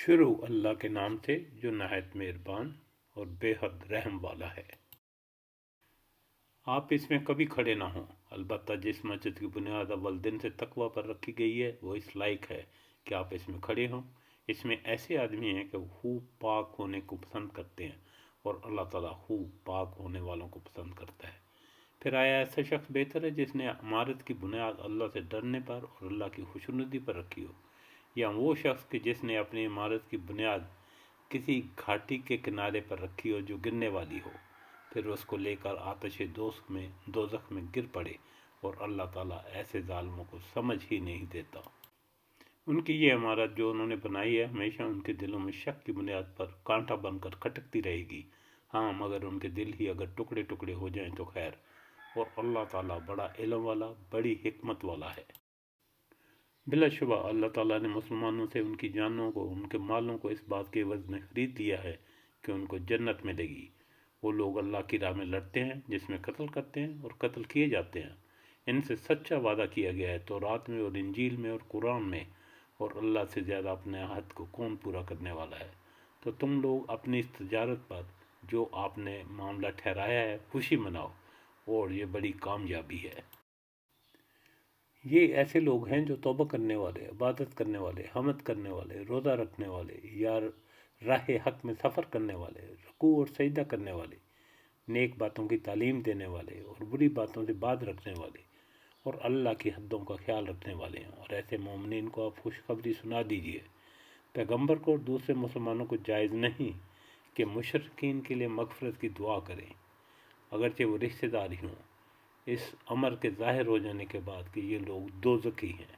شروع اللہ کے نام سے جو نہایت مہربان اور بے حد رحم والا ہے۔ آپ اس میں کبھی کھڑے نہ ہوں، البتہ جس مسجد کی بنیاد اول دن سے تقوی پر رکھی گئی ہے وہ اس لائق ہے کہ آپ اس میں کھڑے ہوں۔ اس میں ایسے آدمی ہیں کہ خوب پاک ہونے کو پسند کرتے ہیں اور اللہ تعالیٰ خوب پاک ہونے والوں کو پسند کرتا ہے۔ پھر آیا ایسا شخص بہتر ہے جس نے عمارت کی بنیاد اللہ سے ڈرنے پر اور اللہ کی خوشنودی پر رکھی ہو، یا وہ شخص کہ جس نے اپنی عمارت کی بنیاد کسی گھاٹی کے کنارے پر رکھی ہو جو گرنے والی ہو، پھر اس کو لے کر آتش دوزخ میں گر پڑے، اور اللہ تعالیٰ ایسے ظالموں کو سمجھ ہی نہیں دیتا۔ ان کی یہ عمارت جو انہوں نے بنائی ہے ہمیشہ ان کے دلوں میں شک کی بنیاد پر کانٹا بن کر کھٹکتی رہے گی، ہاں مگر ان کے دل ہی اگر ٹکڑے ٹکڑے ہو جائیں تو خیر، اور اللہ تعالیٰ بڑا علم والا، بڑی حکمت والا ہے۔ بلا شبہ اللہ تعالیٰ نے مسلمانوں سے ان کی جانوں کو، ان کے مالوں کو اس بات کے عوض میں خرید لیا ہے کہ ان کو جنت ملے گی۔ وہ لوگ اللہ کی راہ میں لڑتے ہیں جس میں قتل کرتے ہیں اور قتل کیے جاتے ہیں۔ ان سے سچا وعدہ کیا گیا ہے تورات میں اور انجیل میں اور قرآن میں، اور اللہ سے زیادہ اپنے عہد کو کون پورا کرنے والا ہے؟ تو تم لوگ اپنی اس تجارت پر جو آپ نے معاملہ ٹھہرایا ہے خوشی مناؤ، اور یہ بڑی کامیابی ہے۔ یہ ایسے لوگ ہیں جو توبہ کرنے والے، عبادت کرنے والے، حمد کرنے والے، روزہ رکھنے والے، یا راہ حق میں سفر کرنے والے، رکوع اور سجدہ کرنے والے، نیک باتوں کی تعلیم دینے والے اور بری باتوں سے باز رکھنے والے، اور اللہ کی حدوں کا خیال رکھنے والے ہیں۔ اور ایسے مومنین کو آپ خوشخبری سنا دیجیے۔ پیغمبر کو اور دوسرے مسلمانوں کو جائز نہیں کہ مشرکین کے لیے مغفرت کی دعا کریں، اگرچہ وہ رشتہ دار ہی ہوں، اس امر کے ظاہر ہو جانے کے بعد کہ یہ لوگ دوزخی ہیں۔